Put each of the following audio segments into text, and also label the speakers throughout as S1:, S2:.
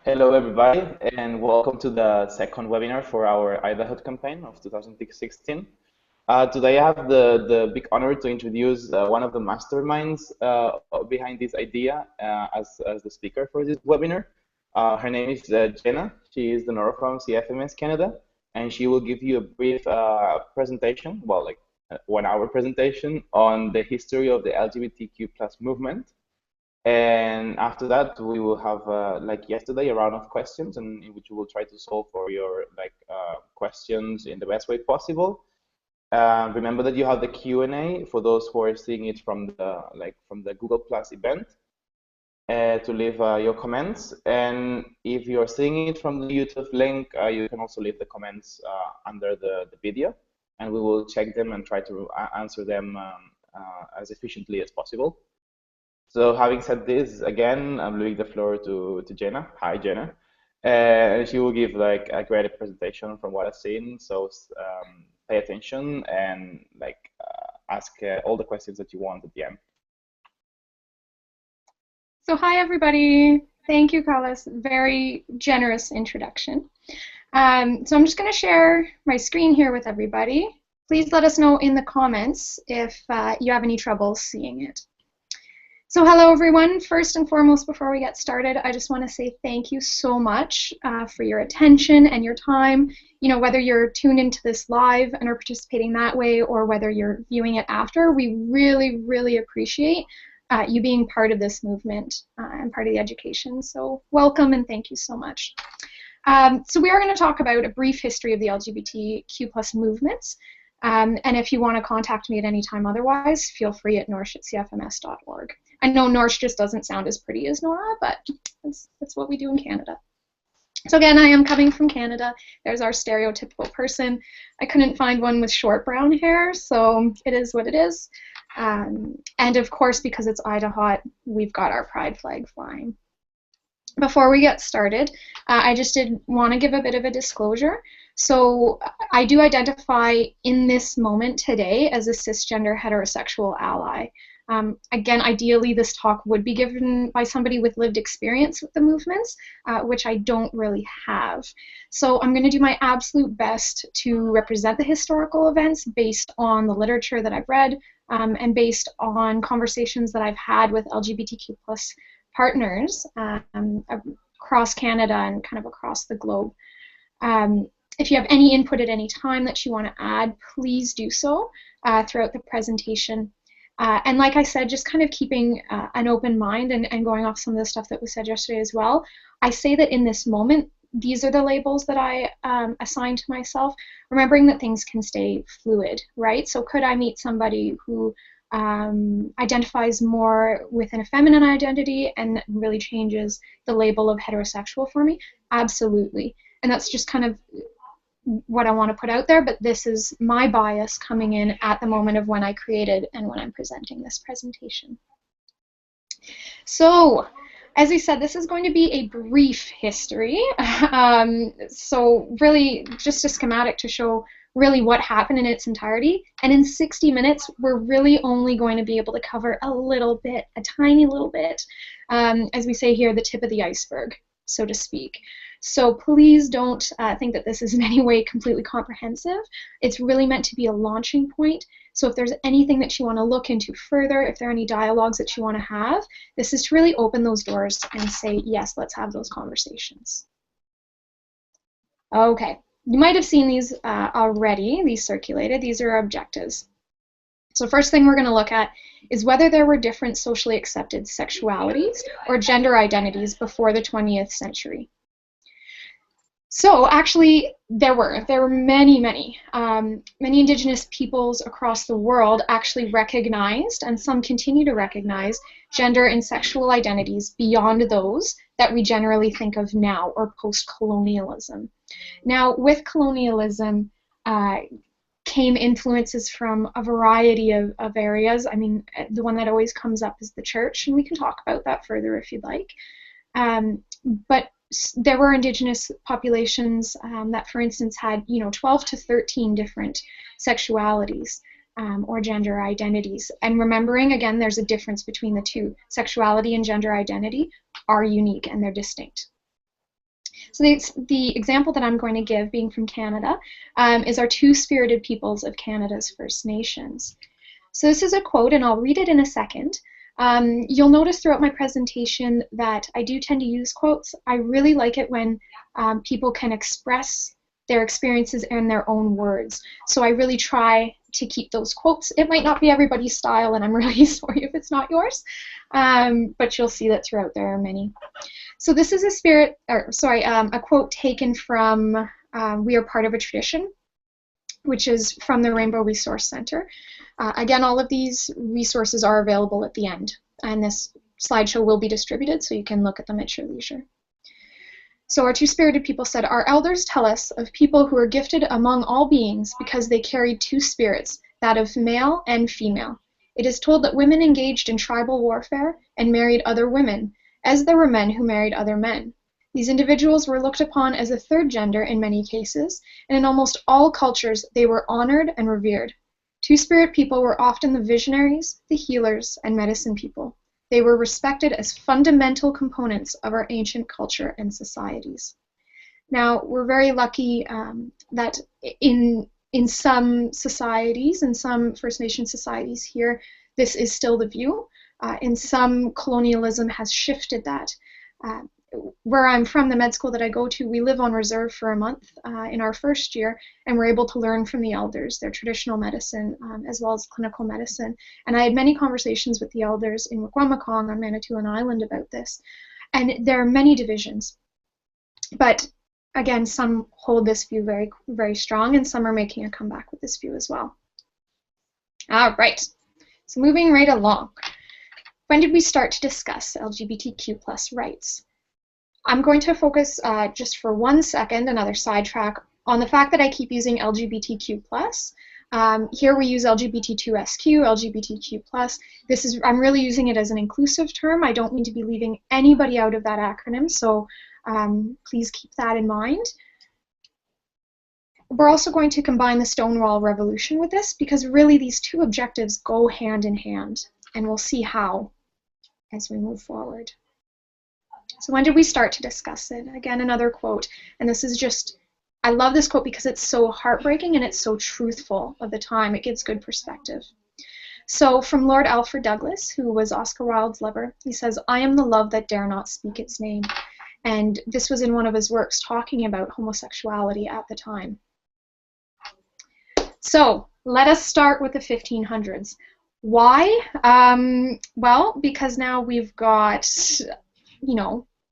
S1: Hello, everybody, and welcome to the second webinar for our IDAHOT campaign of 2016. Today, I have the big honor to introduce one of the masterminds behind this idea as the speaker for this webinar. Her name is Jenna. She is the NORA from CFMS Canada, and she will give you a brief presentation, well, like a 1 hour presentation on the history of the LGBTQ plus movement. And after that, we will have, like yesterday, a round of questions, and in which we will try to solve for your questions in the best way possible. Remember that you have the Q&A for those who are seeing it from the Google Plus event to leave your comments. And if you're seeing it from the YouTube link, you can also leave the comments under the video, and we will check them and try to answer them as efficiently as possible. So having said this, again, I'm leaving the floor to Jenna. Hi, Jenna. And she will give like a great presentation from what I've seen. So pay attention and ask all the questions that you want at the end.
S2: So hi, everybody. Thank you, Carlos. Very generous introduction. So I'm just going to share my screen here with everybody. Please let us know in the comments if you have any trouble seeing it. So hello, everyone. First and foremost, before we get started, I just want to say thank you so much for your attention and your time. You know, whether you're tuned into this live and are participating that way or whether you're viewing it after, we really, really appreciate you being part of this movement and part of the education. So welcome and thank you so much. So we are going to talk about a brief history of the LGBTQ plus movements. And if you want to contact me at any time otherwise, feel free at norsh@cfms.org. I know Norsh just doesn't sound as pretty as Nora, but that's what we do in Canada. So again, I am coming from Canada. There's our stereotypical person. I couldn't find one with short brown hair, so it is what it is. And of course, because it's IDAHOT, we've got our pride flag flying. Before we get started, I just did want to give a bit of a disclosure. So I do identify in this moment today as a cisgender heterosexual ally. Again, ideally this talk would be given by somebody with lived experience with the movements, which I don't really have. So I'm going to do my absolute best to represent the historical events based on the literature that I've read and based on conversations that I've had with LGBTQ plus partners across Canada and kind of across the globe. If you have any input at any time that you want to add, please do so throughout the presentation. And like I said, just kind of keeping an open mind and going off some of the stuff that was said yesterday as well. I say that in this moment, these are the labels that I assign to myself, remembering that things can stay fluid, right? So could I meet somebody who identifies more within a feminine identity and really changes the label of heterosexual for me? Absolutely. And that's just kind of what I want to put out there, but this is my bias coming in at the moment of when I created and when I'm presenting this presentation. So, as I said, this is going to be a brief history. So really just a schematic to show really what happened in its entirety. And in 60 minutes, we're really only going to be able to cover a little bit, a tiny little bit, as we say here, the tip of the iceberg, so to speak. So please don't think that this is in any way completely comprehensive. It's really meant to be a launching point. So if there's anything that you want to look into further, if there are any dialogues that you want to have, this is to really open those doors and say, yes, let's have those conversations. Okay, you might have seen these already, these circulated. These are our objectives. So first thing we're going to look at is whether there were different socially accepted sexualities or gender identities before the 20th century. So actually, there were many Indigenous peoples across the world actually recognized, and some continue to recognize, gender and sexual identities beyond those that we generally think of now, or post-colonialism. Now, with colonialism came influences from a variety of areas. I mean, the one that always comes up is the church, and we can talk about that further if you'd like. But there were Indigenous populations that, for instance, had 12 to 13 different sexualities or gender identities. And remembering, again, there's a difference between the two. Sexuality and gender identity are unique and they're distinct. So the example that I'm going to give, being from Canada, is our Two-Spirited Peoples of Canada's First Nations. So this is a quote, and I'll read it in a second. You'll notice throughout my presentation that I do tend to use quotes. I really like it when people can express their experiences in their own words. So I really try to keep those quotes. It might not be everybody's style, and I'm really sorry if it's not yours, but you'll see that throughout there are many. So this is a quote taken from We Are Part of a Tradition, which is from the Rainbow Resource Center. Again, all of these resources are available at the end, and this slideshow will be distributed so you can look at them at your leisure. So our Two-Spirited People said, "Our elders tell us of people who are gifted among all beings because they carried two spirits, that of male and female. It is told that women engaged in tribal warfare and married other women, as there were men who married other men. These individuals were looked upon as a third gender in many cases, and in almost all cultures they were honored and revered. Two-Spirit people were often the visionaries, the healers, and medicine people. They were respected as fundamental components of our ancient culture and societies." Now, we're very lucky that in some societies, in some First Nation societies here, this is still the view. In some, colonialism has shifted that. Where I'm from, the med school that I go to, we live on reserve for a month in our first year, and we're able to learn from the elders, their traditional medicine, as well as clinical medicine. And I had many conversations with the elders in Wigwamakong on Manitoulin Island about this. And there are many divisions. But again, some hold this view very, very strong, and some are making a comeback with this view as well. All right, so moving right along. When did we start to discuss LGBTQ+ rights? I'm going to focus just for 1 second, another sidetrack, on the fact that I keep using LGBTQ+. Here we use LGBTQ, LGBTQ+. I'm really using it as an inclusive term. I don't mean to be leaving anybody out of that acronym, so please keep that in mind. We're also going to combine the Stonewall Revolution with this, because really these two objectives go hand in hand, and we'll see how as we move forward. So when did we start to discuss it? Again, another quote, and this is just, I love this quote because it's so heartbreaking and it's so truthful of the time. It gives good perspective. So from Lord Alfred Douglas, who was Oscar Wilde's lover, he says, "I am the love that dare not speak its name." And this was in one of his works talking about homosexuality at the time. So let us start with the 1500s. Why? Well, because now we've got,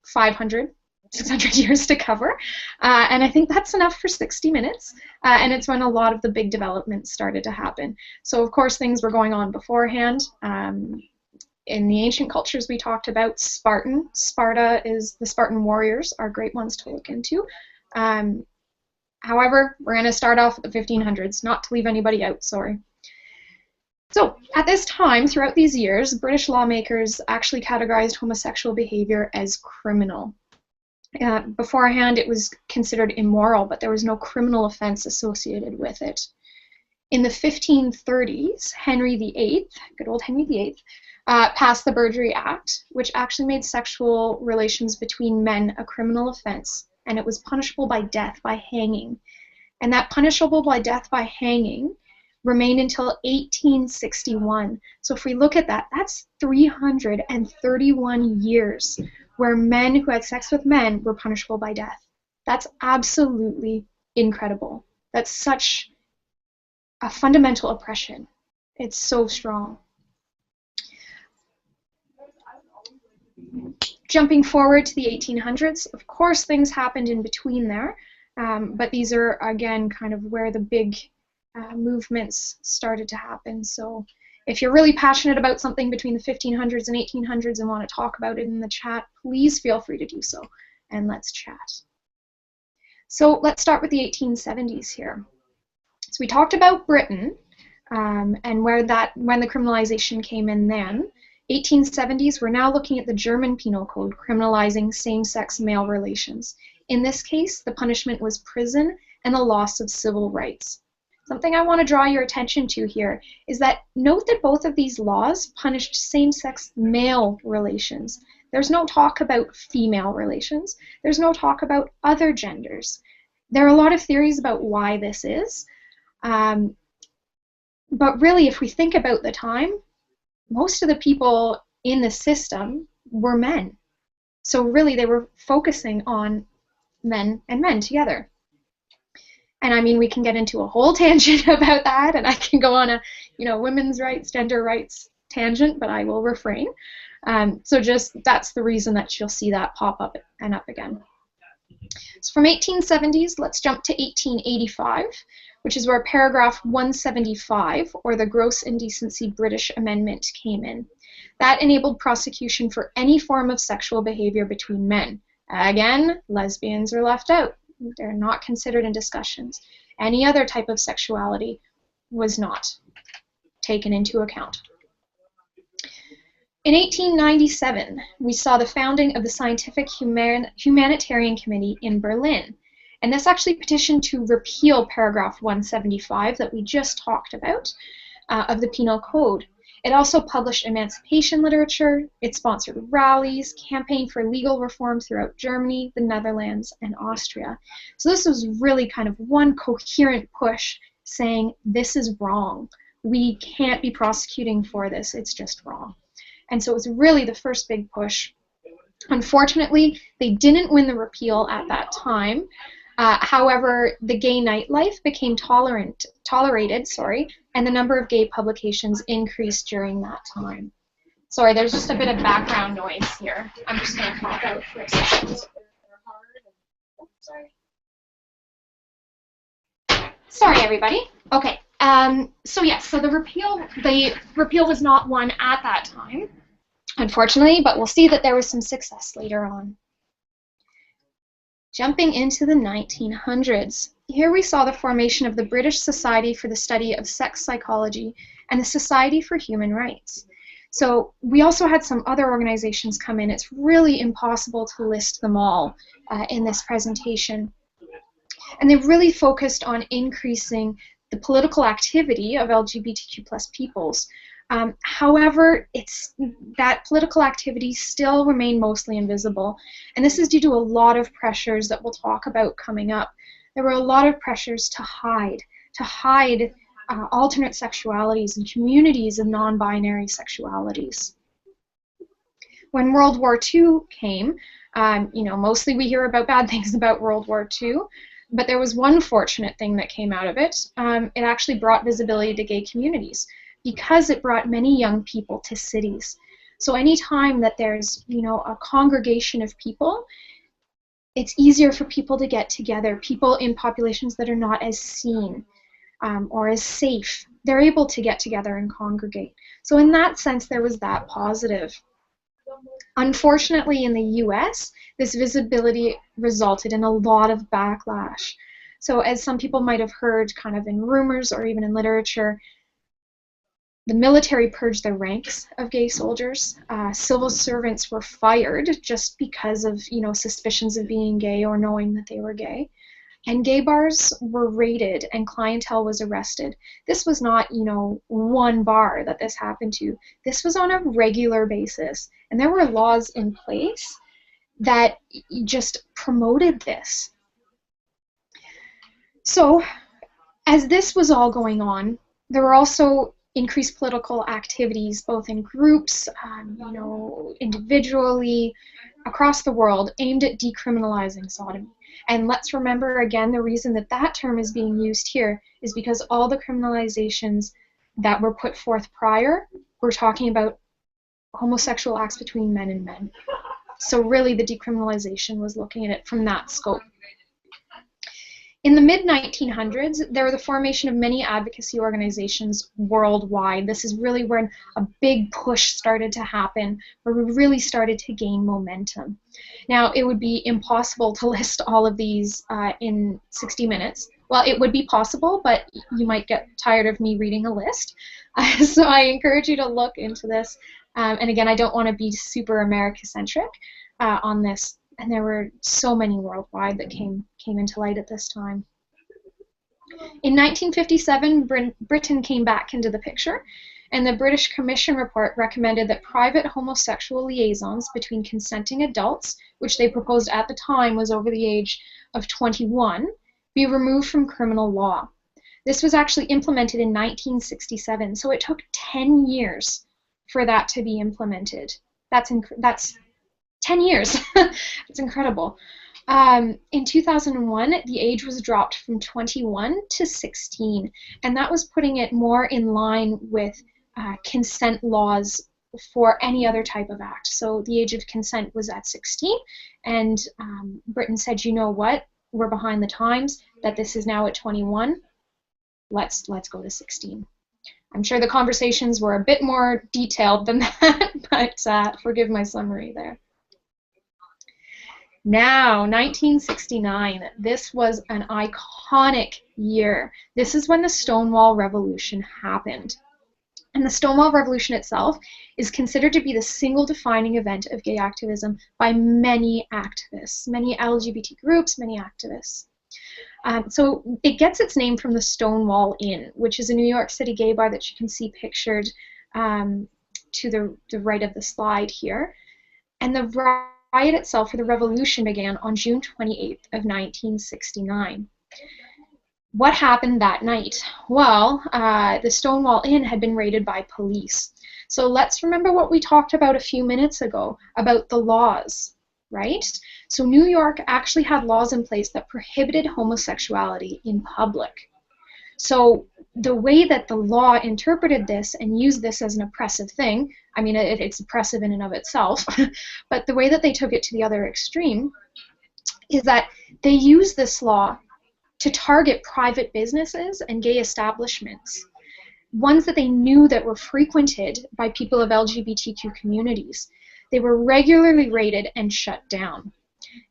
S2: 500, 600 years to cover, and I think that's enough for 60 minutes, and it's when a lot of the big developments started to happen. So of course things were going on beforehand. In the ancient cultures we talked about, Sparta is the Spartan warriors are great ones to look into. However, we're going to start off at the 1500s, not to leave anybody out, sorry. So at this time, throughout these years, British lawmakers actually categorized homosexual behavior as criminal. Beforehand, it was considered immoral, but there was no criminal offense associated with it. In the 1530s, Henry VIII, good old Henry VIII, passed the Burglary Act, which actually made sexual relations between men a criminal offense, and it was punishable by death, by hanging. And that punishable by death by hanging remained until 1861. So if we look at that, that's 331 years where men who had sex with men were punishable by death. That's absolutely incredible. That's such a fundamental oppression. It's so strong. Jumping forward to the 1800s, of course things happened in between there, but these are again kind of where the big movements started to happen. So if you're really passionate about something between the 1500s and 1800s and want to talk about it in the chat, please feel free to do so, and let's chat. So let's start with the 1870s here. So we talked about Britain and when the criminalization came in then. 1870s, we're now looking at the German Penal Code criminalizing same-sex male relations. In this case, the punishment was prison and the loss of civil rights. Something I want to draw your attention to here is that note that both of these laws punished same-sex male relations. There's no talk about female relations. There's no talk about other genders. There are a lot of theories about why this is. But really, if we think about the time, most of the people in the system were men. So really, they were focusing on men and men together. And I mean, we can get into a whole tangent about that, and I can go on a, women's rights, gender rights tangent, but I will refrain. So just that's the reason that you'll see that pop up and up again. So from 1870s, let's jump to 1885, which is where paragraph 175, or the Gross Indecency British Amendment, came in. That enabled prosecution for any form of sexual behavior between men. Again, lesbians are left out. They're not considered in discussions. Any other type of sexuality was not taken into account. In 1897, we saw the founding of the Scientific Humanitarian Committee in Berlin. And this actually petitioned to repeal paragraph 175 that we just talked about of the Penal Code. It also published emancipation literature. It sponsored rallies, campaigned for legal reform throughout Germany, the Netherlands, and Austria. So this was really kind of one coherent push saying, this is wrong. We can't be prosecuting for this. It's just wrong. And so it was really the first big push. Unfortunately, they didn't win the repeal at that time. However, the gay nightlife became tolerated, and the number of gay publications increased during that time. Sorry, there's just a bit of background noise here. I'm just going to pop out for a second. Sorry, everybody. Okay. So yes, so the repeal was not won at that time, unfortunately, but we'll see that there was some success later on. Jumping into the 1900s, here we saw the formation of the British Society for the Study of Sex Psychology and the Society for Human Rights. So we also had some other organizations come in. It's really impossible to list them all in this presentation. And they really focused on increasing the political activity of LGBTQ plus peoples. However, that political activity still remained mostly invisible, and this is due to a lot of pressures that we'll talk about coming up. There were a lot of pressures to hide alternate sexualities and communities of non-binary sexualities. When World War II came, mostly we hear about bad things about World War II, but there was one fortunate thing that came out of it. It actually brought visibility to gay communities, because it brought many young people to cities. So anytime that there's, a congregation of people, it's easier for people to get together. People in populations that are not as seen or as safe, they're able to get together and congregate. So in that sense, there was that positive. Unfortunately, in the US, this visibility resulted in a lot of backlash. So as some people might have heard kind of in rumors or even in literature, the military purged the ranks of gay soldiers. Civil servants were fired just because of, suspicions of being gay or knowing that they were gay. And gay bars were raided and clientele was arrested. This was not, one bar that this happened to. This was on a regular basis. And there were laws in place that just promoted this. So, as this was all going on, there were also increased political activities, both in groups, individually, across the world, aimed at decriminalizing sodomy. And let's remember again, the reason that that term is being used here is because all the criminalizations that were put forth prior were talking about homosexual acts between men and men. So really the decriminalization was looking at it from that scope. In the mid-1900s, there were the formation of many advocacy organizations worldwide. This is really when a big push started to happen, where we really started to gain momentum. Now, it would be impossible to list all of these in 60 minutes. Well, it would be possible, but you might get tired of me reading a list. So I encourage you to look into this. And again, I don't want to be super America-centric on this. And there were so many worldwide that came into light at this time. In 1957, Britain came back into the picture, And the British Commission report recommended that private homosexual liaisons between consenting adults, which they proposed at the time was over the age of 21, be removed from criminal law. This was actually implemented in 1967, so it took 10 years for that to be implemented. That's 10 years. That's incredible. In 2001, the age was dropped from 21 to 16, and that was putting it more in line with consent laws for any other type of act. So the age of consent was at 16, and Britain said, you know what, we're behind the times, that this is now at 21. Let's go to 16. I'm sure the conversations were a bit more detailed than that, but forgive my summary there. Now, 1969, this was an iconic year. This is when the Stonewall Revolution happened. And the Stonewall Revolution itself is considered to be the single defining event of gay activism by many activists, many LGBT groups, many activists. So it gets its name from the Stonewall Inn, which is a New York City gay bar that you can see pictured to the right of the slide here. And the riot itself, or the revolution, began on June 28th of 1969. What happened that night? Well, the Stonewall Inn had been raided by police. So let's remember what we talked about a few minutes ago about the laws, right? So New York actually had laws in place that prohibited homosexuality in public. So the way that the law interpreted this and used this as an oppressive thing, I mean, it's oppressive in and of itself, but the way that they took it to the other extreme is that they used this law to target private businesses and gay establishments, ones that they knew that were frequented by people of LGBTQ communities. They were regularly raided and shut down.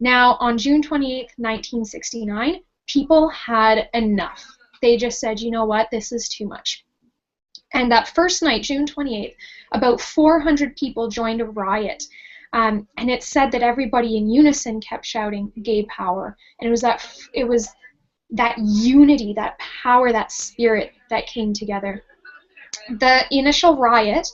S2: Now, on June 28th, 1969, people had enough. They just said, you know what, this is too much. And that first night, June 28th, about 400 people joined a riot. And it said that everybody in unison kept shouting, "Gay power." And it was that unity, that power, that spirit that came together. The initial riot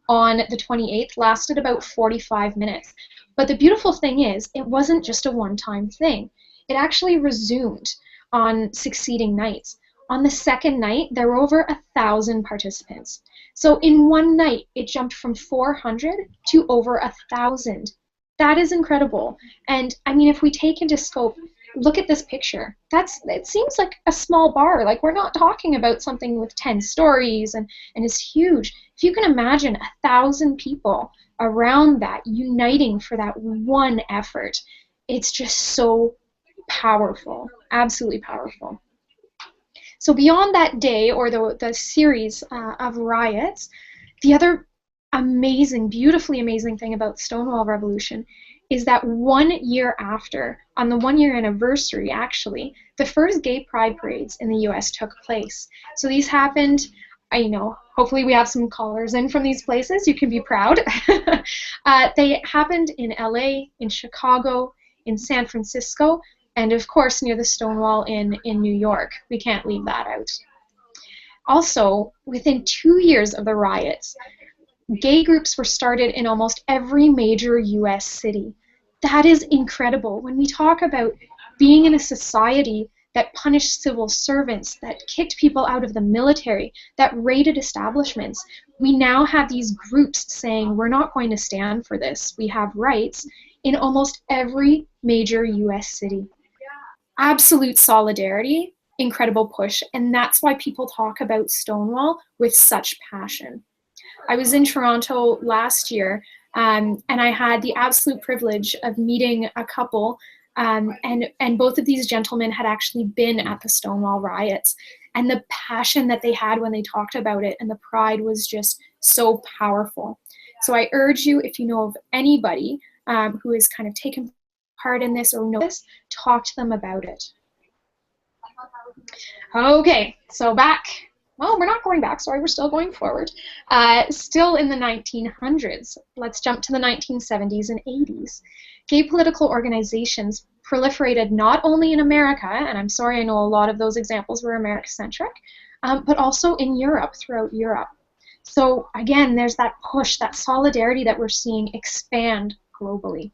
S2: on the 28th lasted about 45 minutes. But the beautiful thing is, it wasn't just a one-time thing. It actually resumed on succeeding nights. On the second night, there were over 1,000 participants. So in one night, it jumped from 400 to over 1,000. That is incredible. And I mean, if we take into scope, look at this picture. It seems like a small bar. Like, we're not talking about something with 10 stories and is huge. If you can imagine 1,000 people around that uniting for that one effort, it's just so powerful, absolutely powerful. So beyond that day, or the series of riots, the other amazing, beautifully amazing thing about the Stonewall Revolution is that 1 year after, on the 1 year anniversary actually, the first gay pride parades in the US took place. So these happened, hopefully we have some callers in from these places, you can be proud. They happened in LA, in Chicago, in San Francisco, and of course near the Stonewall Inn in New York. We can't leave that out. Also, within 2 years of the riots, gay groups were started in almost every major US city. That is incredible. When we talk about being in a society that punished civil servants, that kicked people out of the military, that raided establishments, we now have these groups saying, we're not going to stand for this. We have rights in almost every major US city. Absolute solidarity, incredible push, and that's why people talk about Stonewall with such passion. I was in Toronto last year, and I had the absolute privilege of meeting a couple, and both of these gentlemen had actually been at the Stonewall riots, and the passion that they had when they talked about it and the pride was just so powerful. So I urge you, if you know of anybody who has kind of taken part in this or know this, talk to them about it. Okay, so back. Well, we're not going back, sorry, we're still going forward. Still in the 1900s, let's jump to the 1970s and 80s. Gay political organizations proliferated not only in America, and I'm sorry, I know a lot of those examples were America-centric, but also in Europe, throughout Europe. So again, there's that push, that solidarity that we're seeing expand globally.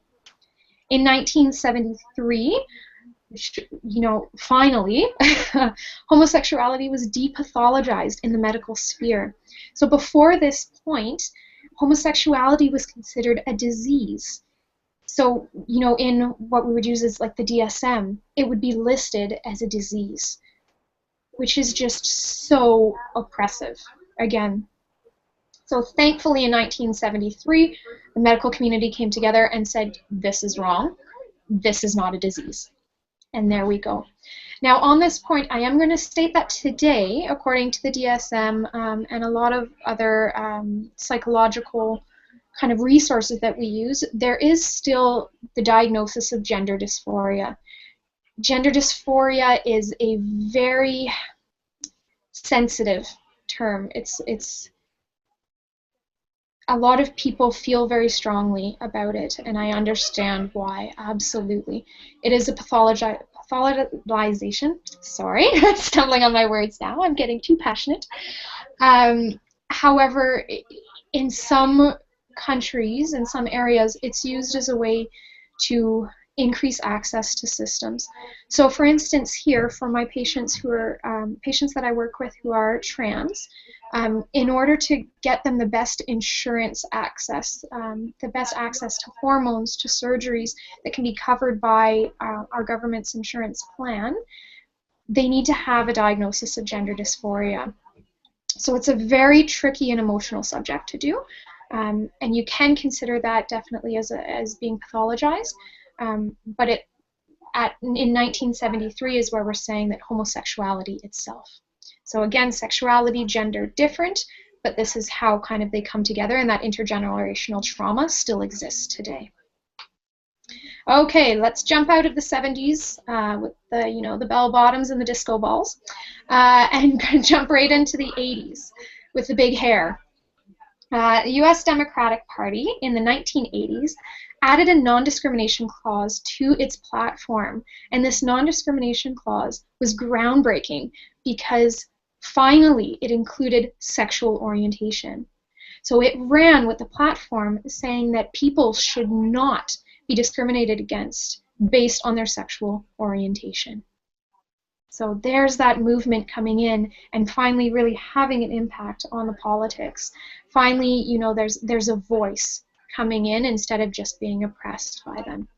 S2: In 1973, finally, homosexuality was depathologized in the medical sphere. So before this point, homosexuality was considered a disease. So, in what we would use as like the DSM, it would be listed as a disease, which is just so oppressive, again. So thankfully in 1973, the medical community came together and said, this is wrong, this is not a disease. And there we go. Now on this point, I am going to state that today, according to the DSM and a lot of other psychological kind of resources that we use, there is still the diagnosis of gender dysphoria. Gender dysphoria is a very sensitive term. It's a lot of people feel very strongly about it, and I understand why, absolutely. It is a pathologization. Sorry, I'm stumbling on my words now. I'm getting too passionate. However, in some countries, in some areas, it's used as a way to increase access to systems. So for instance here, for my patients who are patients that I work with who are trans, in order to get them the best insurance access, the best access to hormones, to surgeries that can be covered by our government's insurance plan, they need to have a diagnosis of gender dysphoria. So it's a very tricky and emotional subject to do, and you can consider that definitely as being pathologized. But in 1973 is where we're saying that homosexuality itself. So again, sexuality, gender, different, but this is how kind of they come together, and that intergenerational trauma still exists today. Okay, let's jump out of the 70s with the bell bottoms and the disco balls, and jump right into the 80s with the big hair. The U.S. Democratic Party in the 1980s added a non-discrimination clause to its platform, and this non-discrimination clause was groundbreaking because finally it included sexual orientation. So it ran with the platform saying that people should not be discriminated against based on their sexual orientation. So there's that movement coming in and finally really having an impact on the politics. Finally, there's a voice coming in instead of just being oppressed by them.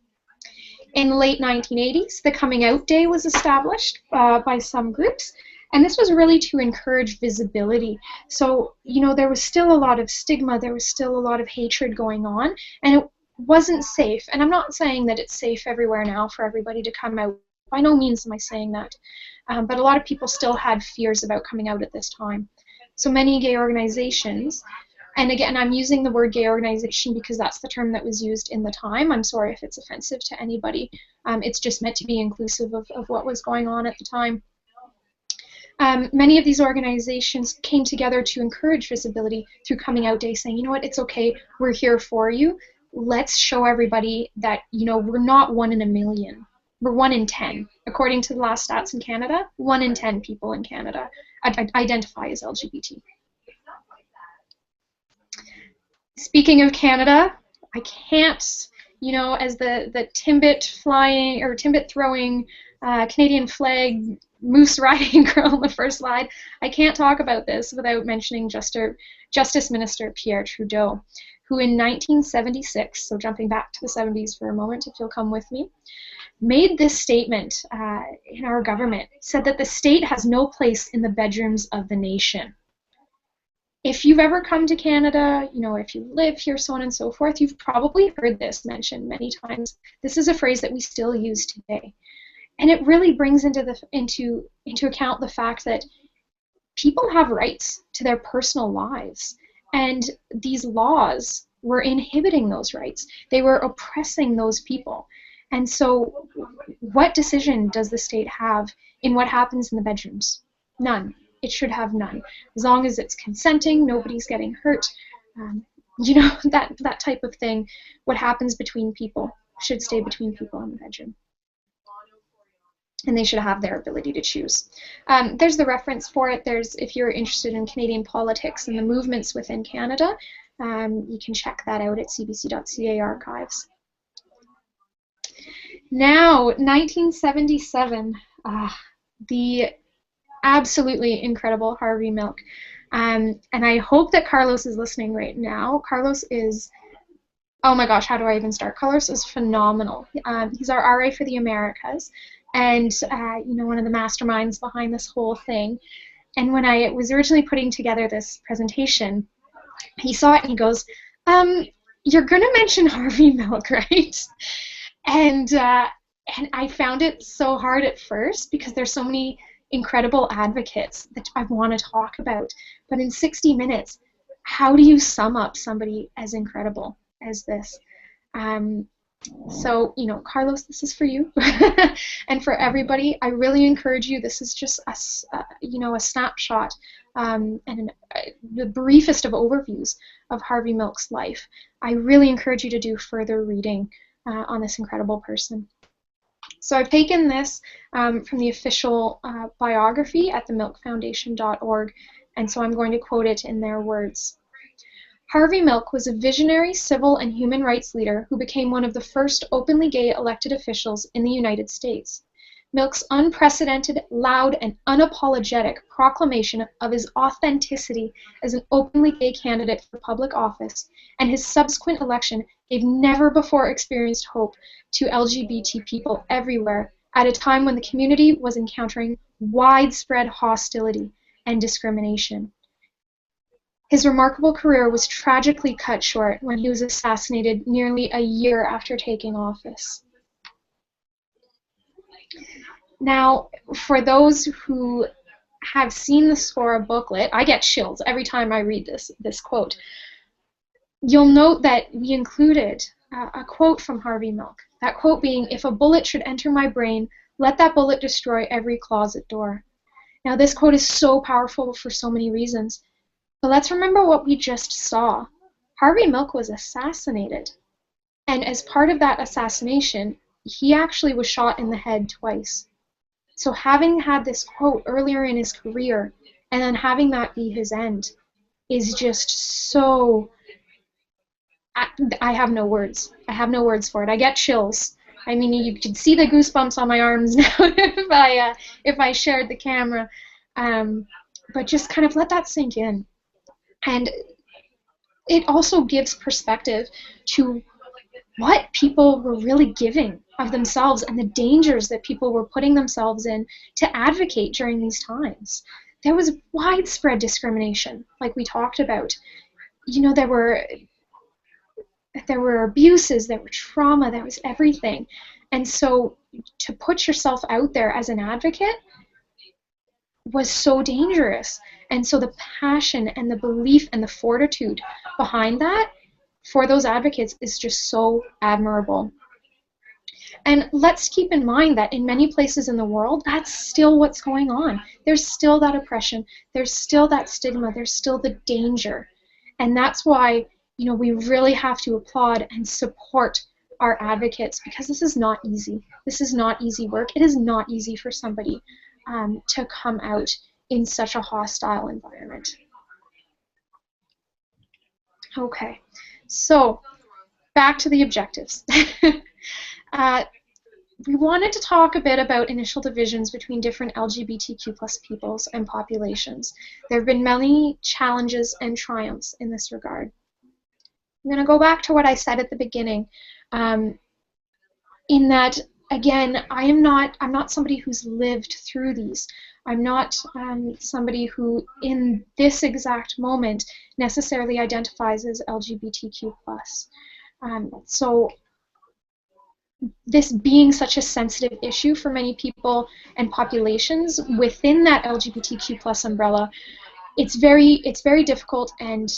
S2: In the late 1980s, the Coming Out Day was established by some groups, and this was really to encourage visibility. So, there was still a lot of stigma, there was still a lot of hatred going on, and it wasn't safe. And I'm not saying that it's safe everywhere now for everybody to come out. By no means am I saying that. But a lot of people still had fears about coming out at this time. So many gay organizations, and again, I'm using the word gay organization because that's the term that was used in the time. I'm sorry if it's offensive to anybody. It's just meant to be inclusive of what was going on at the time. Many of these organizations came together to encourage visibility through Coming Out Day, saying, you know what, it's okay, we're here for you. Let's show everybody that, we're not 1 in a million. We're 1 in 10. According to the last stats in Canada, 1 in 10 people in Canada identify as LGBT. Speaking of Canada, I can't, as the Timbit flying or Timbit throwing Canadian flag moose riding girl on the first slide, I can't talk about this without mentioning Justice Minister Pierre Trudeau, who in 1976, so jumping back to the 70s for a moment, if you'll come with me, made this statement in our government, said that the state has no place in the bedrooms of the nation. If you've ever come to Canada, if you live here, so on and so forth, you've probably heard this mentioned many times. This is a phrase that we still use today. And it really brings into account the fact that people have rights to their personal lives. And these laws were inhibiting those rights. They were oppressing those people. And so what decision does the state have in what happens in the bedrooms? None. It should have none. As long as it's consenting, nobody's getting hurt, that type of thing. What happens between people should stay between people in the bedroom. and they should have their ability to choose. There's the reference for it. There's, if you're interested in Canadian politics and the movements within Canada, you can check that out at cbc.ca archives. Now, 1977, the absolutely incredible Harvey Milk. And I hope that Carlos is listening right now. Carlos is, oh my gosh, how do I even start? Carlos is phenomenal. He's our RA for the Americas, and you know, one of the masterminds behind this whole thing. And when I was originally putting together this presentation, he saw it and he goes, "You're gonna mention Harvey Milk, right?" And I found it so hard at first because there's so many incredible advocates that I want to talk about. But in 60 minutes, how do you sum up somebody as incredible as this? So, you know, Carlos, this is for you. And for everybody, I really encourage you. This is just you know, a snapshot and the briefest of overviews of Harvey Milk's life. I really encourage you to do further reading on this incredible person. So I've taken this from the official biography at themilkfoundation.org, and so I'm going to quote it in their words. Harvey Milk was a visionary civil and human rights leader who became one of the first openly gay elected officials in the United States. Milk's unprecedented, loud, and unapologetic proclamation of his authenticity as an openly gay candidate for public office and his subsequent election gave never-before-experienced hope to LGBT people everywhere at a time when the community was encountering widespread hostility and discrimination. His remarkable career was tragically cut short when he was assassinated nearly a year after taking office. Now, for those who have seen the SCORA booklet, I get chills every time I read this quote. You'll note that we included a quote from Harvey Milk. That quote being, "If a bullet should enter my brain, let that bullet destroy every closet door." Now, this quote is so powerful for so many reasons. But let's remember what we just saw. Harvey Milk was assassinated. And as part of that assassination, he actually was shot in the head twice. So having had this quote earlier in his career and then having that be his end is just so... I have no words. I have no words for it. I get chills. I mean, you could see the goosebumps on my arms now if I shared the camera. But just kind of let that sink in. And it also gives perspective to what people were really giving of themselves and the dangers that people were putting themselves in to advocate during these times. There was widespread discrimination, like we talked about. You know, there were abuses, there were trauma, there was everything. And so to put yourself out there as an advocate was so dangerous. And so the passion and the belief and the fortitude behind that for those advocates is just so admirable. And let's keep in mind that in many places in the world, that's still what's going on. There's still that oppression, there's still that stigma, there's still the danger. And that's why, you know, we really have to applaud and support our advocates, because this is not easy. This is not easy work. It is not easy for somebody to come out in such a hostile environment. Okay, so back to the objectives. We wanted to talk a bit about initial divisions between different LGBTQ plus peoples and populations. There have been many challenges and triumphs in this regard. I'm going to go back to what I said at the beginning, in that, again, I'm not somebody who's lived through these. I'm not somebody who, in this exact moment, necessarily identifies as LGBTQ plus. So this being such a sensitive issue for many people and populations within that LGBTQ plus umbrella, it's very difficult and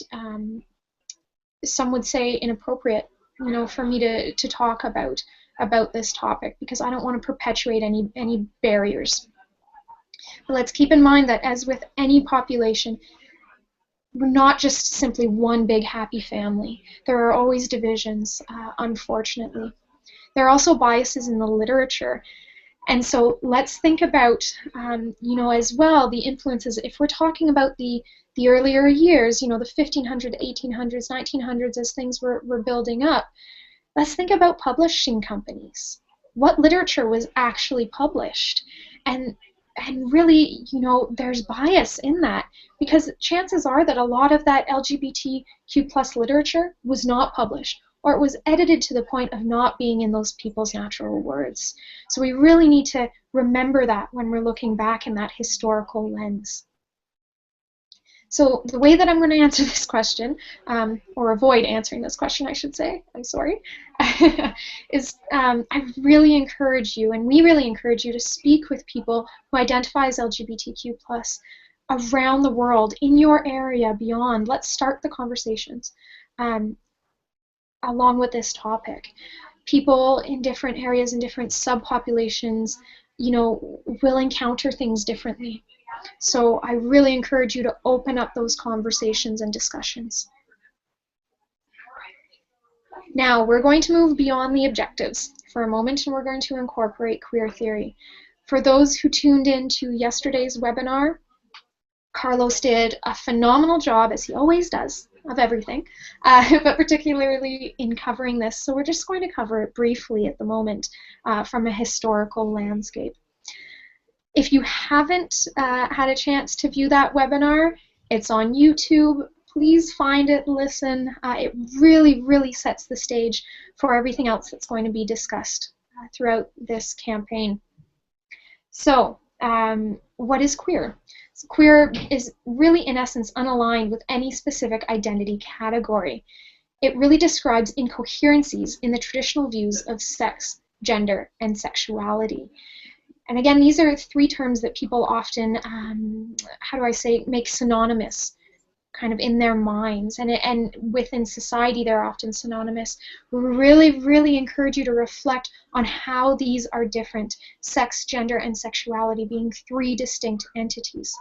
S2: some would say inappropriate, you know, for me to talk about this topic, because I don't want to perpetuate any barriers. But let's keep in mind that, as with any population, we're not just simply one big happy family. There are always divisions, unfortunately. There are also biases in the literature. And so let's think about, you know, as well, the influences. If we're talking about the earlier years, you know, the 1500s, 1800s, 1900s, as things were building up, let's think about publishing companies. What literature was actually published? And really, you know, there's bias in that, because chances are that a lot of that LGBTQ plus literature was not published, or it was edited to the point of not being in those people's natural words. So we really need to remember that when we're looking back in that historical lens. So the way that I'm going to answer this question, or avoid answering this question, I should say, I'm sorry, is I really encourage you, and we really encourage you, to speak with people who identify as LGBTQ plus around the world, in your area, beyond. Let's start the conversations along with this topic. People in different areas and different subpopulations, you know, will encounter things differently. So I really encourage you to open up those conversations and discussions. Now we're going to move beyond the objectives for a moment, and we're going to incorporate queer theory. For those who tuned in to yesterday's webinar, Carlos did a phenomenal job, as he always does, of everything, but particularly in covering this. So we're just going to cover it briefly at the moment from a historical landscape. If you haven't had a chance to view that webinar, it's on YouTube. Please find it, listen. It really, really sets the stage for everything else that's going to be discussed throughout this campaign. So, what is queer? So queer is really, in essence, unaligned with any specific identity category. It really describes incoherencies in the traditional views of sex, gender, and sexuality. And again, these are three terms that people often, how do I say, make synonymous kind of in their minds, and within society they're often synonymous. We really, really encourage you to reflect on how these are different, sex, gender, and sexuality being three distinct entities.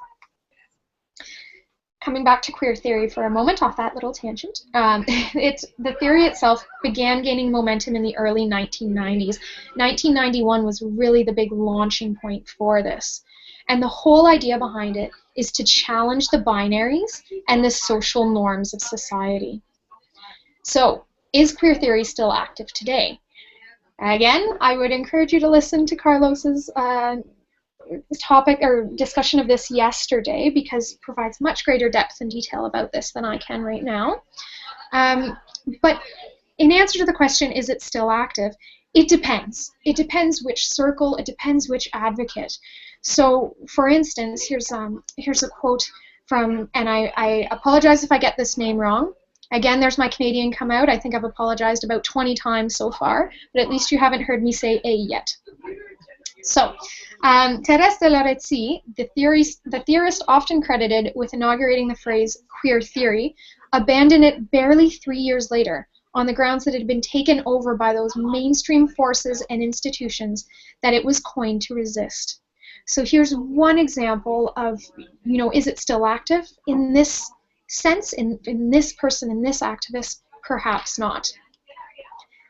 S2: Coming back to queer theory for a moment, off that little tangent, the theory itself began gaining momentum in the early 1990s. 1991 was really the big launching point for this. And the whole idea behind it is to challenge the binaries and the social norms of society. So, is queer theory still active today? Again, I would encourage you to listen to Carlos's topic or discussion of this yesterday, because it provides much greater depth and detail about this than I can right now. But in answer to the question, is it still active? It depends. It depends which circle, it depends which advocate. So, for instance, here's a quote from, and I apologize if I get this name wrong. Again, there's my Canadian come out. I think I've apologized about 20 times so far, but at least you haven't heard me say A yet. So, Thérèse de Loretse, the theorist often credited with inaugurating the phrase queer theory, abandoned it barely 3 years later on the grounds that it had been taken over by those mainstream forces and institutions that it was coined to resist. So here's one example of, you know, is it still active? In this sense, in this person, in this activist, perhaps not.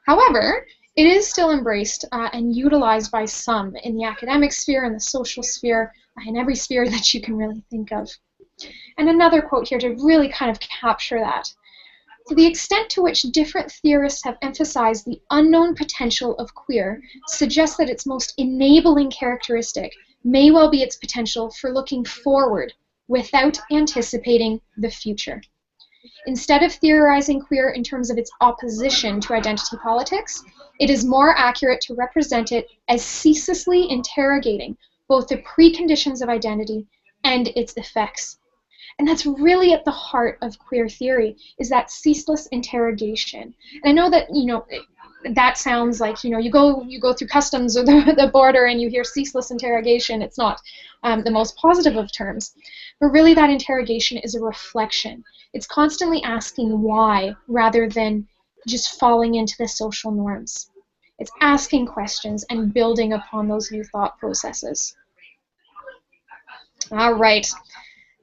S2: However, it is still embraced and utilized by some in the academic sphere, in the social sphere, in every sphere that you can really think of. And another quote here to really kind of capture that. To the extent to which different theorists have emphasized the unknown potential of queer suggests that its most enabling characteristic may well be its potential for looking forward without anticipating the future. Instead of theorizing queer in terms of its opposition to identity politics, it is more accurate to represent it as ceaselessly interrogating both the preconditions of identity and its effects. And that's really at the heart of queer theory, is that ceaseless interrogation. And I know that, you know, that sounds like, you know, you go through customs or the border and you hear ceaseless interrogation. It's not the most positive of terms. But really that interrogation is a reflection. It's constantly asking why rather than just falling into the social norms. It's asking questions and building upon those new thought processes. All right.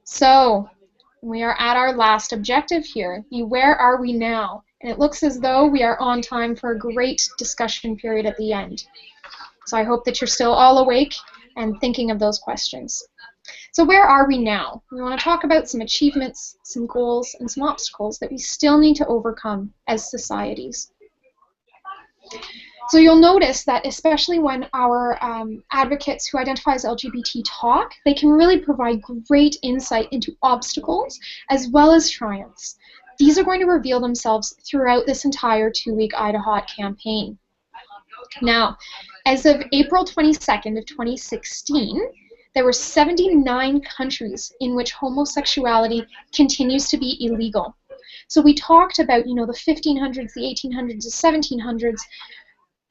S2: So we are at our last objective here. Where are we now? And it looks as though we are on time for a great discussion period at the end. So I hope that you're still all awake and thinking of those questions. So where are we now? We want to talk about some achievements, some goals, and some obstacles that we still need to overcome as societies. So you'll notice that especially when our advocates who identify as LGBT talk, they can really provide great insight into obstacles as well as triumphs. These are going to reveal themselves throughout this entire 2-week IDAHOT campaign. Now, as of April 22nd of 2016, there were 79 countries in which homosexuality continues to be illegal. So we talked about, the 1500s, the 1800s, the 1700s,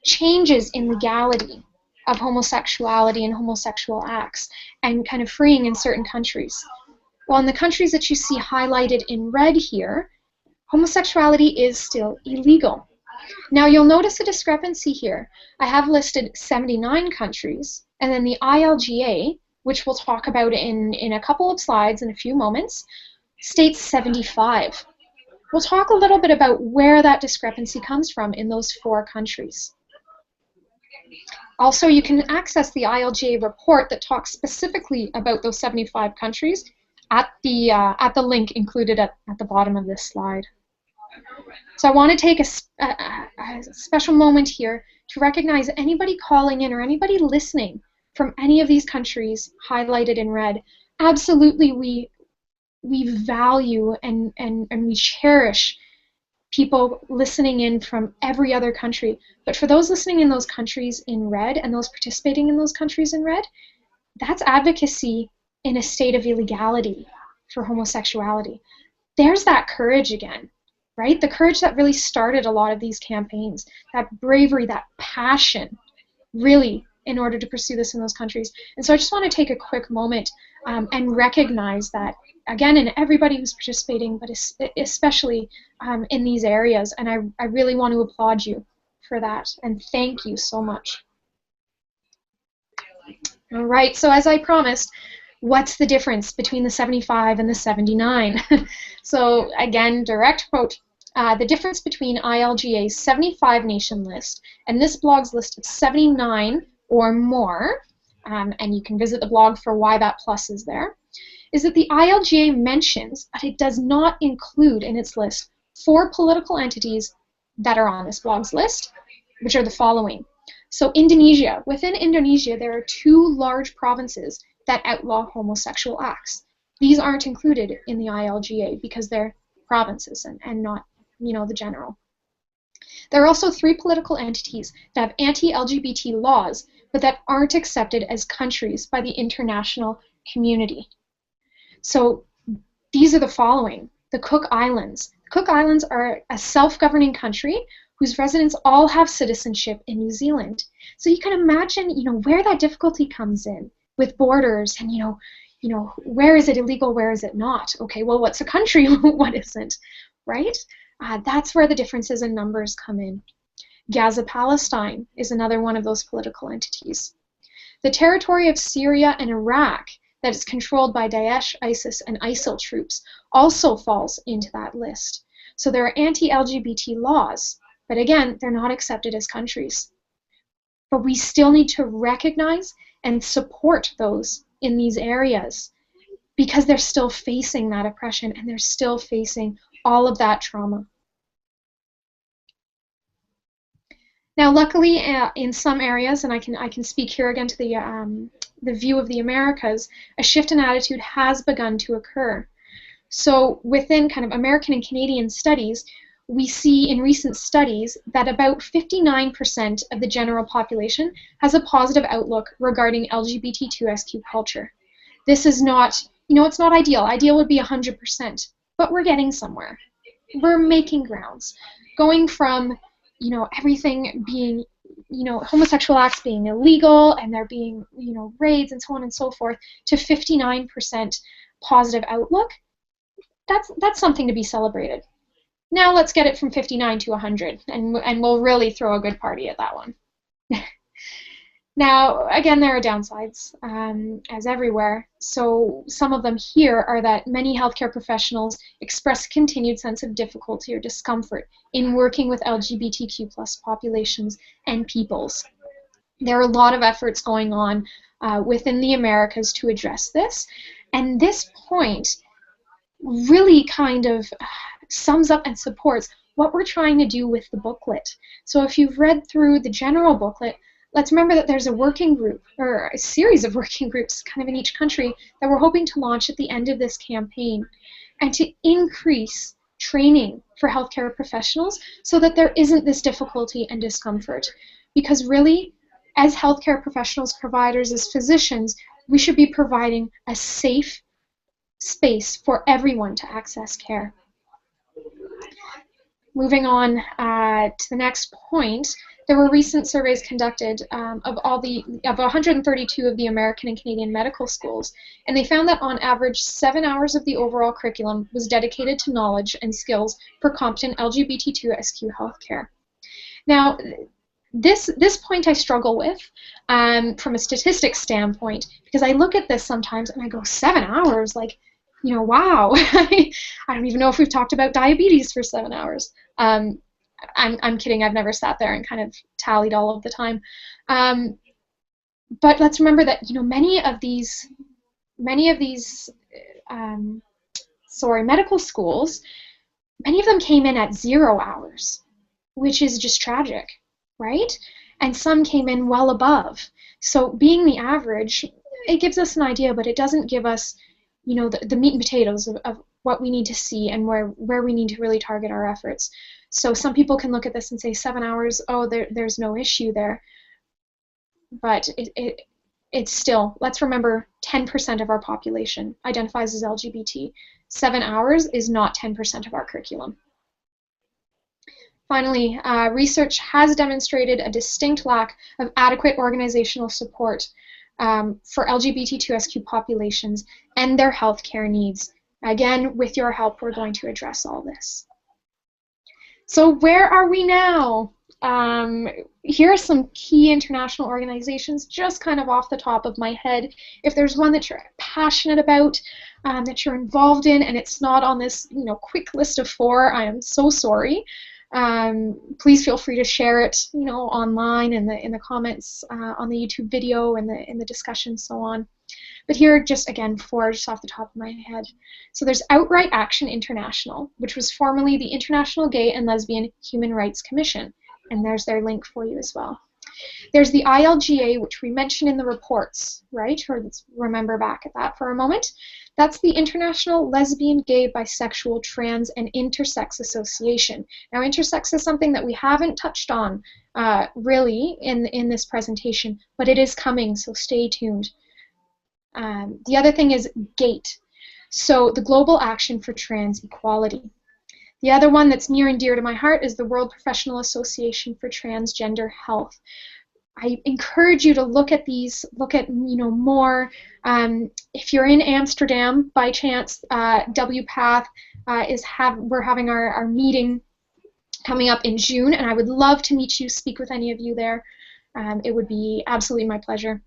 S2: changes in legality of homosexuality and homosexual acts and kind of freeing in certain countries. Well, in the countries that you see highlighted in red here, homosexuality is still illegal. Now you'll notice a discrepancy here. I have listed 79 countries, and then the ILGA, which we'll talk about in a couple of slides in a few moments, states 75. We'll talk a little bit about where that discrepancy comes from in those 4 countries. Also, you can access the ILGA report that talks specifically about those 75 countries at the link included at the bottom of this slide. So I want to take a special moment here to recognize anybody calling in or anybody listening from any of these countries highlighted in red. Absolutely, we value and we cherish people listening in from every other country. But for those listening in those countries in red and those participating in those countries in red, that's advocacy in a state of illegality for homosexuality. There's that courage again, right? The courage that really started a lot of these campaigns, that bravery, that passion, really, in order to pursue this in those countries. And so I just want to take a quick moment and recognize that, again, in everybody who's participating, but especially in these areas. And I really want to applaud you for that. And thank you so much. All right, so as I promised, what's the difference between the 75 and the 79? So again, direct quote, the difference between ILGA's 75 nation list and this blog's list of 79 or more, and you can visit the blog for why that plus is there, is that the ILGA mentions, but it does not include in its list 4 political entities that are on this blog's list, which are the following. So Indonesia, within Indonesia, there are 2 large provinces that outlaw homosexual acts. These aren't included in the ILGA because they're provinces and not, the general. There are also 3 political entities that have anti-LGBT laws, but that aren't accepted as countries by the international community. So these are the following. The Cook Islands. Cook Islands are a self-governing country whose residents all have citizenship in New Zealand. So you can imagine, where that difficulty comes in with borders and, where is it illegal, where is it not? Okay, well, what's a country, what isn't, right? That's where the differences in numbers come in. Gaza, Palestine is another one of those political entities. The territory of Syria and Iraq that is controlled by Daesh, ISIS, and ISIL troops also falls into that list. So there are anti-LGBT laws, but again, they're not accepted as countries. But we still need to recognize and support those in these areas because they're still facing that oppression and they're still facing all of that trauma. Now, luckily, in some areas, and I can speak here again to the view of the Americas, a shift in attitude has begun to occur. So within kind of American and Canadian studies, we see in recent studies that about 59% of the general population has a positive outlook regarding LGBTQ culture. This is not, it's not ideal. Ideal would be 100%, but we're getting somewhere. We're making grounds. Going from, everything being, homosexual acts being illegal and there being, raids and so on and so forth, to 59% positive outlook, that's something to be celebrated. Now let's get it from 59 to 100, and we'll really throw a good party at that one. Now, again, there are downsides, as everywhere. So some of them here are that many healthcare professionals express a continued sense of difficulty or discomfort in working with LGBTQ+ populations and peoples. There are a lot of efforts going on within the Americas to address this, and this point really kind of sums up and supports what we're trying to do with the booklet. So if you've read through the general booklet, let's remember that there's a working group, or a series of working groups kind of in each country, that we're hoping to launch at the end of this campaign, and to increase training for healthcare professionals so that there isn't this difficulty and discomfort. Because really, as healthcare professionals, providers, as physicians, we should be providing a safe space for everyone to access care. Moving on to the next point, there were recent surveys conducted of 132 of the American and Canadian medical schools, and they found that on average 7 hours of the overall curriculum was dedicated to knowledge and skills for competent LGBTQ healthcare. Now, this point I struggle with from a statistics standpoint, because I look at this sometimes and I go, 7 hours, like, you know, wow. I don't even know if we've talked about diabetes for 7 hours. I'm kidding. I've never sat there and kind of tallied all of the time. But let's remember that, you know, many of these medical schools, many of them came in at 0 hours, which is just tragic, right? And some came in well above. So being the average, it gives us an idea, but it doesn't give us, you know, the meat and potatoes of what we need to see and where we need to really target our efforts. So some people can look at this and say 7 hours, oh, there's no issue there. But it's still, let's remember, 10% of our population identifies as LGBT. 7 hours is not 10% of our curriculum. Finally, research has demonstrated a distinct lack of adequate organizational support for LGBTQ populations and their healthcare needs. Again, with your help, we're going to address all this. So where are we now? Here are some key international organizations, just kind of off the top of my head. If there's one that you're passionate about, that you're involved in, and it's not on this, you know, quick list of 4, I am so sorry. Please feel free to share it, you know, online in the comments on the YouTube video and in the discussion, so on. But here, just again, 4 just off the top of my head. So there's Outright Action International, which was formerly the International Gay and Lesbian Human Rights Commission, and there's their link for you as well. There's the ILGA, which we mentioned in the reports, right? Or let's remember back at that for a moment. That's the International Lesbian, Gay, Bisexual, Trans, and Intersex Association. Now, intersex is something that we haven't touched on really in this presentation, but it is coming, so stay tuned. The other thing is GATE, so the Global Action for Trans Equality. The other one that's near and dear to my heart is the World Professional Association for Transgender Health. I encourage you to look at these, you know, more. If you're in Amsterdam by chance, WPATH we're having our meeting coming up in June, and I would love to meet you, speak with any of you there. It would be absolutely my pleasure.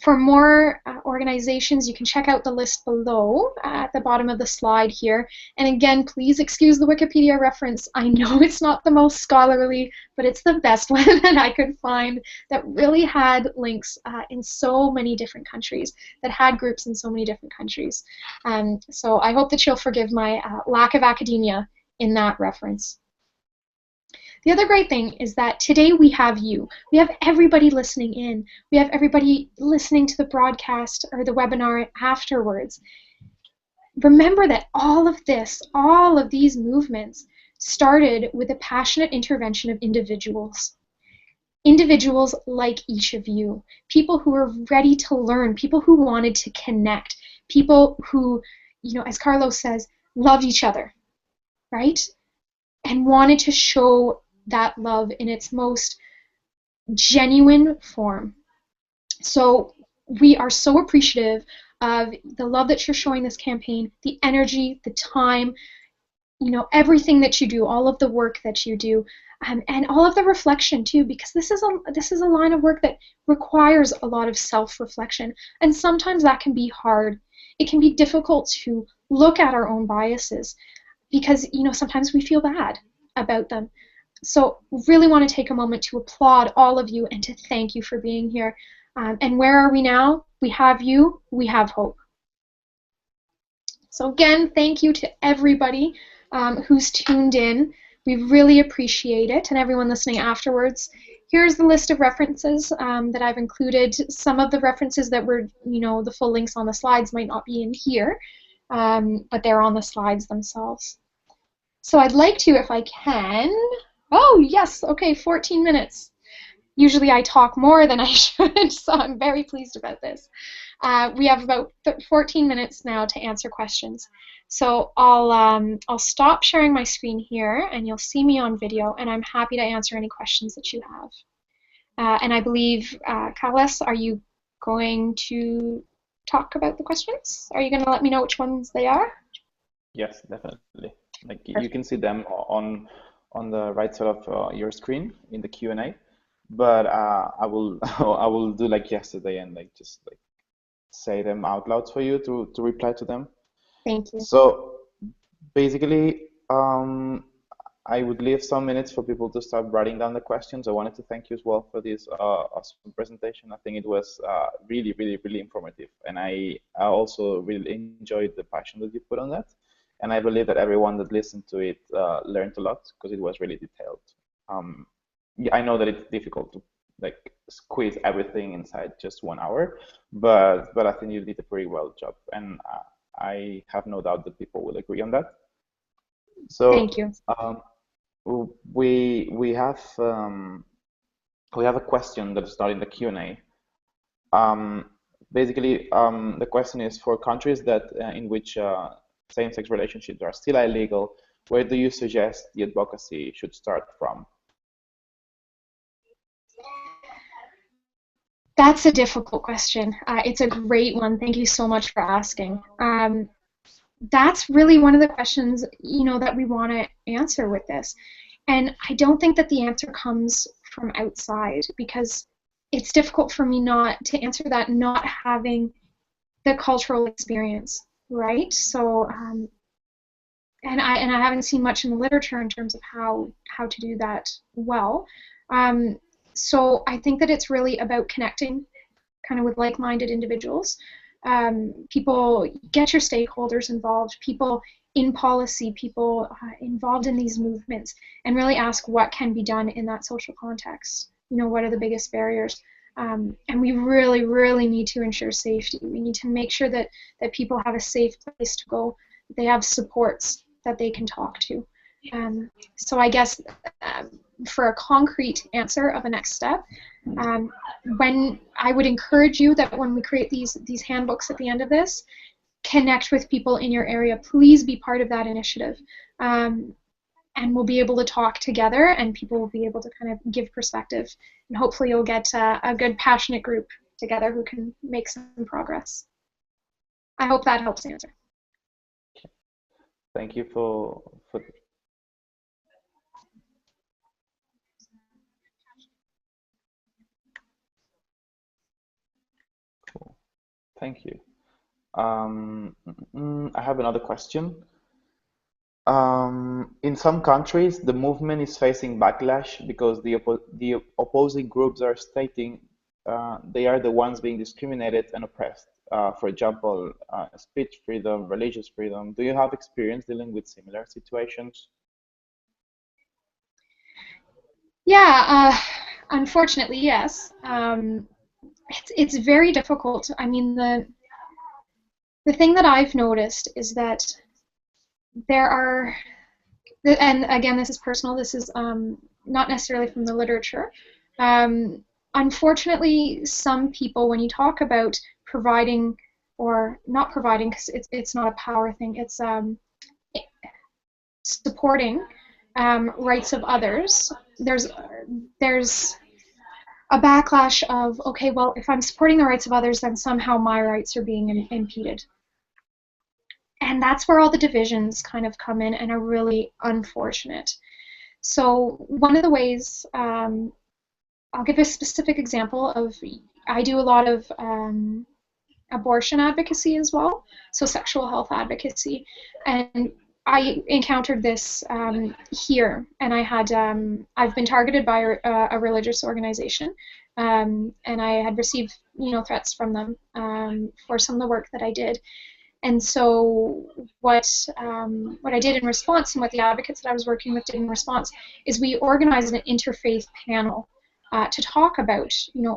S2: For more organizations, you can check out the list below at the bottom of the slide here. And again, please excuse the Wikipedia reference. I know it's not the most scholarly, but it's the best one that I could find that really had links in so many different countries, that had groups in so many different countries. So I hope that you'll forgive my lack of academia in that reference. The other great thing is that today we have you. We have everybody listening in. We have everybody listening to the broadcast or the webinar afterwards. Remember that all of this, all of these movements started with a passionate intervention of individuals. Individuals like each of you. People who are ready to learn. People who wanted to connect. People who, you know, as Carlos says, loved each other, right? And wanted to show that love in its most genuine form. So we are so appreciative of the love that you're showing this campaign, the energy, the time, you know, everything that you do, all of the work that you do, and all of the reflection too, because this is a line of work that requires a lot of self-reflection, and sometimes that can be hard. It can be difficult to look at our own biases because, you know, sometimes we feel bad about them. So really want to take a moment to applaud all of you and to thank you for being here. And where are we now? We have you, we have hope. So again, thank you to everybody who's tuned in. We really appreciate it, and everyone listening afterwards. Here's the list of references that I've included. Some of the references that were, the full links on the slides might not be in here, but they're on the slides themselves. So I'd like to, if I can, oh yes, okay, 14 minutes. Usually I talk more than I should, so I'm very pleased about this. We have about 14 minutes now to answer questions. So I'll stop sharing my screen here, and you'll see me on video, and I'm happy to answer any questions that you have. And I believe, Carlos, are you going to talk about the questions? Are you going to let me know which ones they are?
S1: Yes, definitely. Like you can see them on the right side of your screen in the Q&A, but I will I will do like yesterday and like just like say them out loud for you to reply to them.
S2: Thank you.
S1: So basically, I would leave some minutes for people to start writing down the questions. I wanted to thank you as well for this awesome presentation. I think it was really, really, really informative, and I also really enjoyed the passion that you put on that. And I believe that everyone that listened to it learned a lot because it was really detailed. Yeah, I know that it's difficult to like squeeze everything inside just 1 hour, but I think you did a pretty well job, and I have no doubt that people will agree on that. So
S2: Thank you.
S1: we have a question that's not in the Q&A. Basically, the question is for countries that in which same-sex relationships are still illegal, where do you suggest the advocacy should start from?
S2: That's a difficult question. It's a great one. Thank you so much for asking. That's really one of the questions, that we want to answer with this. And I don't think that the answer comes from outside, because it's difficult for me not to answer that, not having the cultural experience, right? So, and I haven't seen much in the literature in terms of how to do that well. So I think that it's really about connecting kind of with like-minded individuals. People, get your stakeholders involved, people in policy, people involved in these movements, and really ask what can be done in that social context. What are the biggest barriers? And we really, really need to ensure safety. We need to make sure that people have a safe place to go, that they have supports that they can talk to. So I guess for a concrete answer of a next step, when I would encourage you that when we create these handbooks at the end of this, connect with people in your area. Please be part of that initiative. And we'll be able to talk together, and people will be able to kind of give perspective. And hopefully you'll get a good, passionate group together who can make some progress. I hope that helps answer.
S1: Thank you for cool. Thank you. I have another question. In some countries, the movement is facing backlash because the opposing groups are stating they are the ones being discriminated and oppressed. For example, speech freedom, religious freedom. Do you have experience dealing with similar situations?
S2: Yeah, unfortunately, yes. It's very difficult. I mean, the thing that I've noticed is that there are, and again, this is personal, this is not necessarily from the literature. Unfortunately, some people, when you talk about providing or not providing, because it's not a power thing, it's supporting rights of others, there's a backlash of, okay, well, if I'm supporting the rights of others, then somehow my rights are being impeded. And that's where all the divisions kind of come in and are really unfortunate. So one of the ways, I'll give a specific example of, I do a lot of abortion advocacy as well, so sexual health advocacy. And I encountered this here, and I've been targeted by a religious organization, and I had received threats from them for some of the work that I did. And so what I did in response, and what the advocates that I was working with did in response, is we organized an interfaith panel to talk about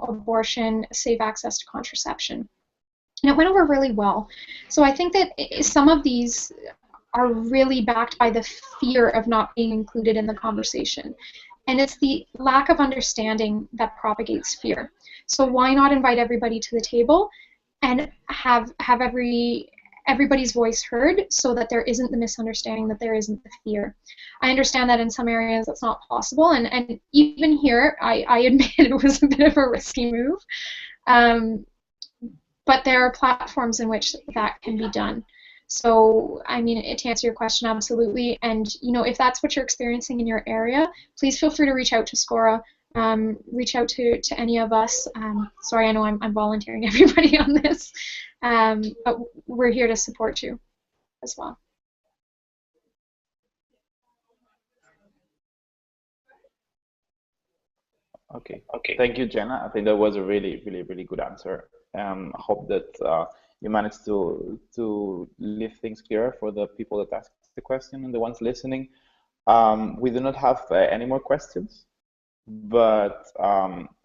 S2: abortion, safe access to contraception. And it went over really well. So I think that some of these are really backed by the fear of not being included in the conversation. And it's the lack of understanding that propagates fear. So why not invite everybody to the table and have everybody's voice heard, so that there isn't the misunderstanding, that there isn't the fear. I understand that in some areas that's not possible, and even here, I admit it was a bit of a risky move. But there are platforms in which that can be done. So, I mean, to answer your question, absolutely. And, if that's what you're experiencing in your area, please feel free to reach out to SCORA, reach out to any of us. Sorry, I know I'm volunteering everybody on this, but we're here to support you as well.
S1: Okay. Thank you, Jenna. I think that was a really, really, really good answer. I hope that you managed to leave things clear for the people that asked the question and the ones listening. We do not have any more questions, but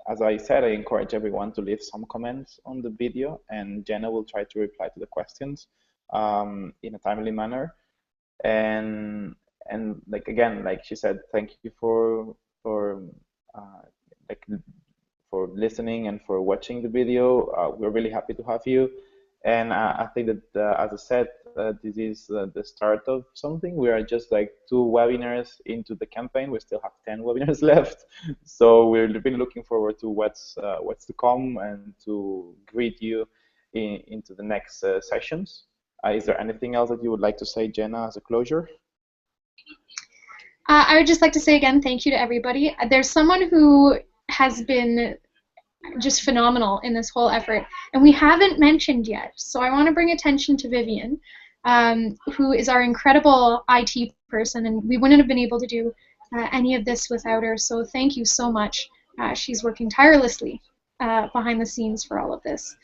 S1: as I said, I encourage everyone to leave some comments on the video, and Jenna will try to reply to the questions in a timely manner. And like again, like she said, thank you for uh, like for listening and for watching the video. We're really happy to have you. And I think that, as I said, this is the start of something. We are just like 2 webinars into the campaign. We still have 10 webinars left. So we're really looking forward to what's to come and to greet you into the next sessions. Is there anything else that you would like to say, Jenna, as a closure?
S2: I would just like to say again, thank you to everybody. There's someone who has been just phenomenal in this whole effort, and we haven't mentioned yet. So I want to bring attention to Vivian, who is our incredible IT person, and we wouldn't have been able to do any of this without her. So thank you so much. She's working tirelessly behind the scenes for all of this.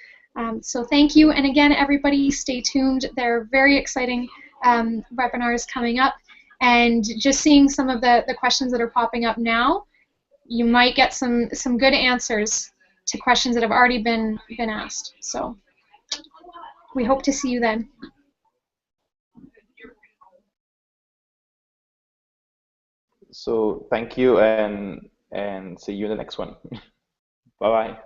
S2: So thank you, and again, everybody, stay tuned. There are very exciting webinars coming up, and just seeing some of the questions that are popping up now, you might get some good answers to questions that have already been asked. So we hope to see you then.
S1: So thank you, and see you in the next one. Bye bye.